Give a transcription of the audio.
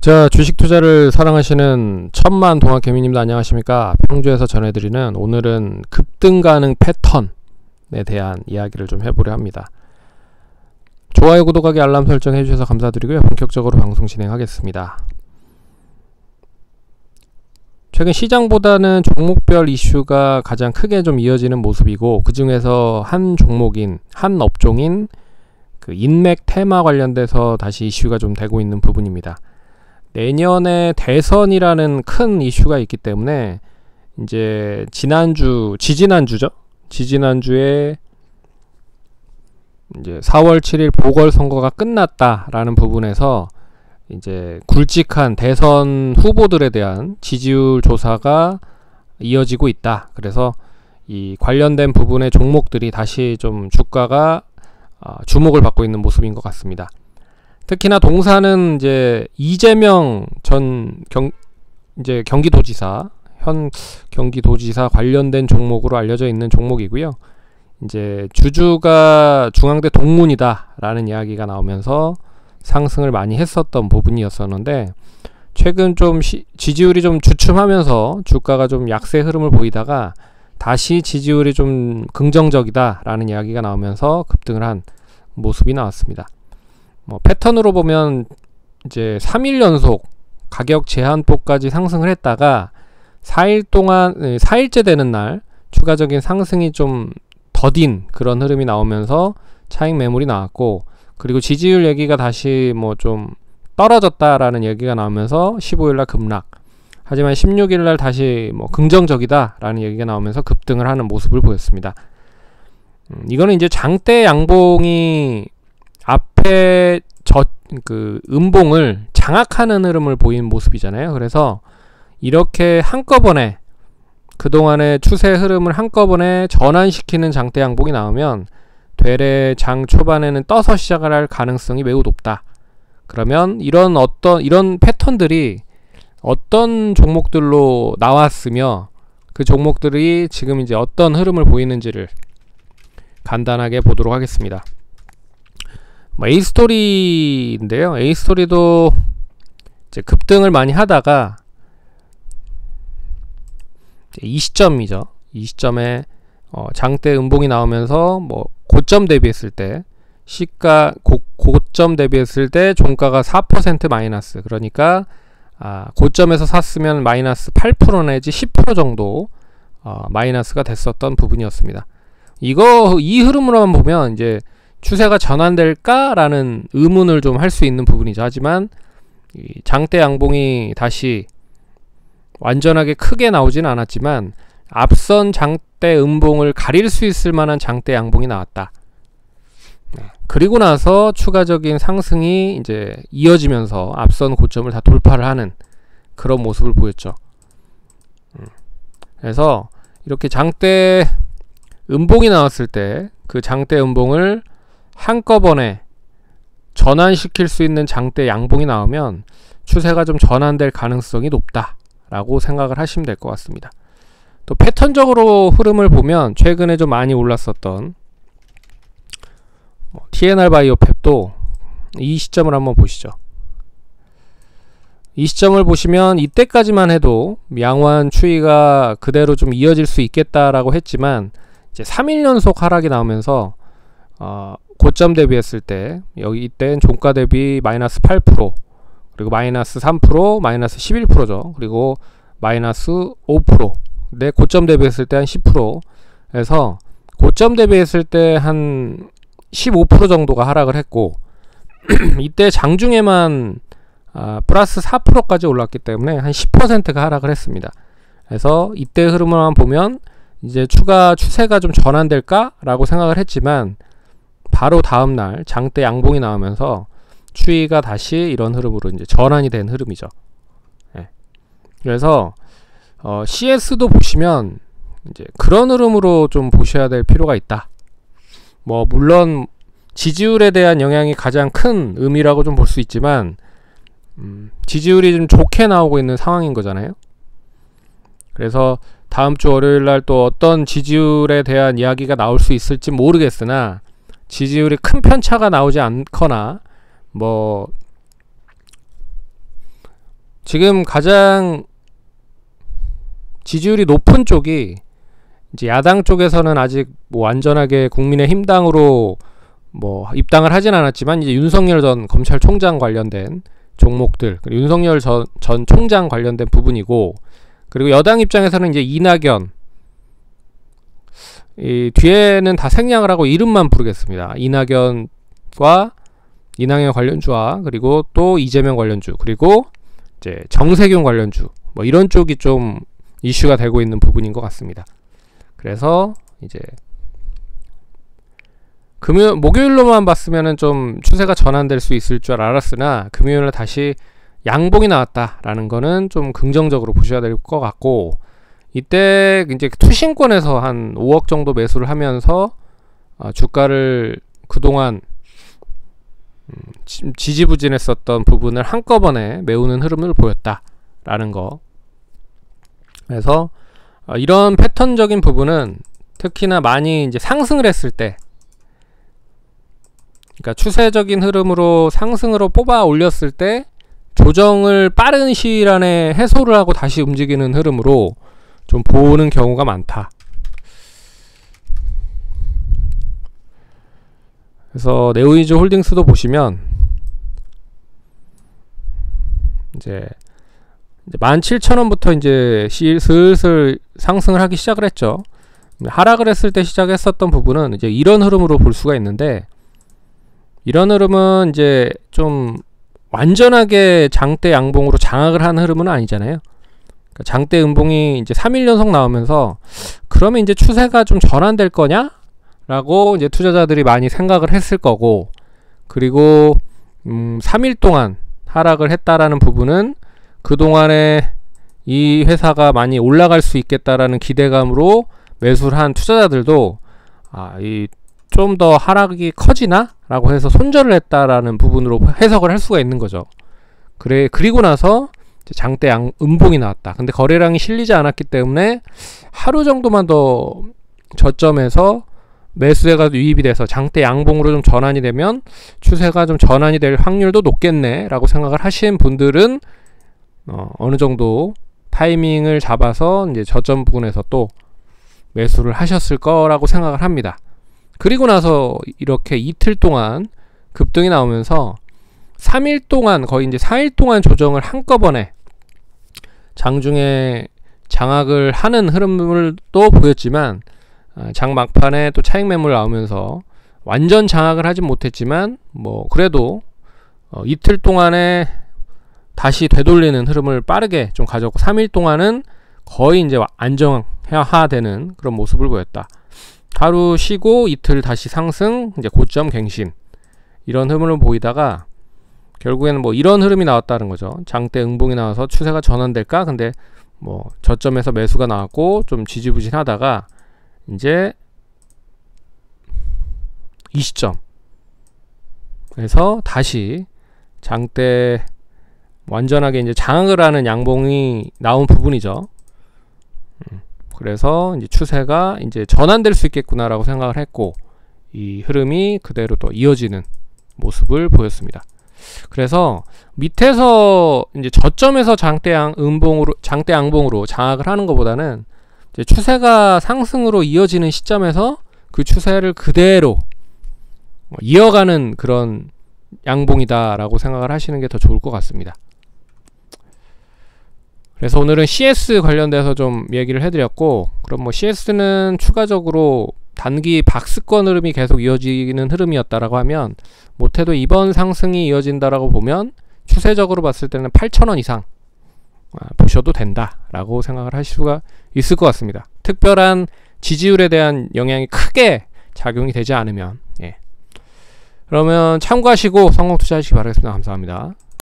자, 주식 투자를 사랑하시는 천만 동학개미님도 안녕하십니까? 평주에서 전해드리는 오늘은 급등 가능 패턴에 대한 이야기를 좀 해보려 합니다. 좋아요, 구독하기, 알람 설정 해주셔서 감사드리고요. 본격적으로 방송 진행하겠습니다. 최근 시장보다는 종목별 이슈가 가장 크게 좀 이어지는 모습이고, 그 중에서 한 업종인 그 인맥 테마 관련돼서 다시 이슈가 좀 되고 있는 부분입니다. 내년에 대선이라는 큰 이슈가 있기 때문에 이제 지지난주에 이제 4월 7일 보궐선거가 끝났다라는 부분에서 이제 굵직한 대선 후보들에 대한 지지율 조사가 이어지고 있다. 그래서 이 관련된 부분의 종목들이 다시 좀 주가가 주목을 받고 있는 모습인 것 같습니다. 특히나 동사는 이제 이재명 전 경기도지사, 현 경기도지사 관련된 종목으로 알려져 있는 종목이고요. 이제 주주가 중앙대 동문이다라는 이야기가 나오면서 상승을 많이 했었던 부분이었었는데, 최근 좀 지지율이 좀 주춤하면서 주가가 좀 약세 흐름을 보이다가 다시 지지율이 좀 긍정적이다라는 이야기가 나오면서 급등을 한 모습이 나왔습니다. 패턴으로 보면 이제 3일 연속 가격 제한폭까지 상승을 했다가 4일째 되는 날 추가적인 상승이 좀 더딘 그런 흐름이 나오면서 차익 매물이 나왔고, 그리고 지지율 얘기가 다시 좀 떨어졌다라는 얘기가 나오면서 15일날 급락. 하지만 16일날 다시 긍정적이다라는 얘기가 나오면서 급등을 하는 모습을 보였습니다. 이거는 이제 장대 양봉이 앞에 음봉을 장악하는 흐름을 보이는 모습이잖아요. 그래서 이렇게 한꺼번에 그동안의 추세 흐름을 한꺼번에 전환시키는 장대 양봉이 나오면 되레 장 초반에는 떠서 시작을 할 가능성이 매우 높다. 그러면 이런 패턴들이 어떤 종목들로 나왔으며 그 종목들이 지금 이제 어떤 흐름을 보이는지를 간단하게 보도록 하겠습니다. A스토리인데요. A스토리도 이제 급등을 많이 하다가 이 시점이죠. 이 시점에 장대 음봉이 나오면서 고점 대비했을 때 고점 대비했을 때 종가가 4% 마이너스, 그러니까 고점에서 샀으면 마이너스 8% 내지 10% 정도 마이너스가 됐었던 부분이었습니다. 이 흐름으로만 보면 이제 추세가 전환될까라는 의문을 좀 할 수 있는 부분이죠. 하지만 이 장대 양봉이 다시 완전하게 크게 나오진 않았지만 앞선 장대 음봉을 가릴 수 있을 만한 장대 양봉이 나왔다. 그리고 나서 추가적인 상승이 이제 이어지면서 앞선 고점을 다 돌파를 하는 그런 모습을 보였죠. 그래서 이렇게 장대 음봉이 나왔을 때 그 장대 음봉을 한꺼번에 전환시킬 수 있는 장대 양봉이 나오면 추세가 좀 전환될 가능성이 높다라고 생각을 하시면 될 것 같습니다. 또 패턴적으로 흐름을 보면 최근에 좀 많이 올랐었던 TNR 바이오팹도 이 시점을 한번 보시죠. 이 시점을 보시면 이때까지만 해도 양호한 추이가 그대로 좀 이어질 수 있겠다라고 했지만 이제 3일 연속 하락이 나오면서 고점 대비했을 때 이때는 종가 대비 마이너스 8%, 그리고 마이너스 3%, 마이너스 11%죠. 그리고 마이너스 5%. 근데 고점 대비했을 때 한 10%. 해서 고점 대비했을 때 한 15% 정도가 하락을 했고 이때 장중에만 플러스 4%까지 올랐기 때문에 한 10%가 하락을 했습니다. 그래서 이때 흐름을 보면 이제 추세가 좀 전환될까? 라고 생각을 했지만 바로 다음날 장대 양봉이 나오면서 추이가 다시 이런 흐름으로 이제 전환이 된 흐름이죠. 네. 그래서 CS도 보시면 이제 그런 흐름으로 좀 보셔야 될 필요가 있다. 물론 지지율에 대한 영향이 가장 큰 의미라고 좀 볼 수 있지만 지지율이 좀 좋게 나오고 있는 상황인 거잖아요. 그래서 다음 주 월요일 날 또 어떤 지지율에 대한 이야기가 나올 수 있을지 모르겠으나 지지율이 큰 편차가 나오지 않거나 지금 가장 지지율이 높은 쪽이 이제 야당 쪽에서는 아직 뭐 완전하게 국민의힘당으로 뭐 입당을 하진 않았지만 이제 윤석열 전 검찰총장 관련된 종목들, 그리고 윤석열 전 총장 관련된 부분이고, 그리고 여당 입장에서는 이제 이낙연, 이 뒤에는 다 생략을 하고 이름만 부르겠습니다. 이낙연 관련주와 그리고 또 이재명 관련주, 그리고 이제 정세균 관련주, 뭐 이런 쪽이 좀 이슈가 되고 있는 부분인 것 같습니다. 그래서 이제 목요일로만 봤으면은 좀 추세가 전환될 수 있을 줄 알았으나, 금요일에 다시 양봉이 나왔다라는 거는 좀 긍정적으로 보셔야 될 것 같고, 이때 이제 투신권에서 한 5억 정도 매수를 하면서 주가를 그동안 지지부진했었던 부분을 한꺼번에 메우는 흐름을 보였다라는 거. 그래서 이런 패턴적인 부분은 특히나 많이 이제 상승을 했을 때, 그러니까 추세적인 흐름으로 상승으로 뽑아 올렸을 때 조정을 빠른 시일 안에 해소를 하고 다시 움직이는 흐름으로 좀 보는 경우가 많다. 그래서 네오이즈 홀딩스도 보시면 이제 17,000원부터 이제 슬슬 상승을 하기 시작을 했죠. 하락을 했을 때 시작했었던 부분은 이제 이런 흐름으로 볼 수가 있는데, 이런 흐름은 이제 좀 완전하게 장대 양봉으로 장악을 한 흐름은 아니잖아요. 그러니까 장대 음봉이 이제 3일 연속 나오면서 그러면 이제 추세가 좀 전환될 거냐? 라고 이제 투자자들이 많이 생각을 했을 거고, 그리고 3일 동안 하락을 했다라는 부분은 그동안에 이 회사가 많이 올라갈 수 있겠다라는 기대감으로 매수를 한 투자자들도 좀 더 하락이 커지나? 라고 해서 손절을 했다라는 부분으로 해석을 할 수가 있는 거죠. 그리고 나서 장대 음봉이 나왔다. 근데 거래량이 실리지 않았기 때문에 하루 정도만 더 저점에서 매수세가 유입이 돼서 장대 양봉으로 좀 전환이 되면 추세가 좀 전환이 될 확률도 높겠네 라고 생각을 하신 분들은 어느 정도 타이밍을 잡아서 이제 저점 부분에서 또 매수를 하셨을 거라고 생각을 합니다. 그리고 나서 이렇게 이틀 동안 급등이 나오면서 3일 동안, 거의 이제 4일 동안 조정을 한꺼번에 장중에 장악을 하는 흐름을 또 보였지만, 장 막판에 또 차익 매물 나오면서 완전 장악을 하진 못했지만 뭐 그래도 이틀 동안에 다시 되돌리는 흐름을 빠르게 좀 가졌고, 3일 동안은 거의 이제 안정화되는 그런 모습을 보였다. 하루 쉬고 이틀 다시 상승, 이제 고점 갱신, 이런 흐름을 보이다가 결국에는 뭐 이런 흐름이 나왔다는 거죠. 장대 음봉이 나와서 추세가 전환될까? 근데 뭐 저점에서 매수가 나왔고 좀 지지부진하다가 이제 이 시점에서 다시 장대 완전하게 이제 장악을 하는 양봉이 나온 부분이죠. 그래서 이제 추세가 이제 전환될 수 있겠구나라고 생각을 했고, 이 흐름이 그대로 또 이어지는 모습을 보였습니다. 그래서 밑에서 이제 저점에서 장대 양봉으로 장악을 하는 것보다는 이제 추세가 상승으로 이어지는 시점에서 그 추세를 그대로 이어가는 그런 양봉이다라고 생각을 하시는 게 더 좋을 것 같습니다. 그래서 오늘은 CS 관련돼서 좀 얘기를 해드렸고, 그럼 뭐 CS는 추가적으로 단기 박스권 흐름이 계속 이어지는 흐름이었다라고 하면, 못해도 이번 상승이 이어진다라고 보면 추세적으로 봤을 때는 8,000원 이상 보셔도 된다라고 생각을 하실 수가 있을 것 같습니다. 특별한 지지율에 대한 영향이 크게 작용이 되지 않으면. 그러면 참고하시고 성공 투자하시기 바라겠습니다. 감사합니다.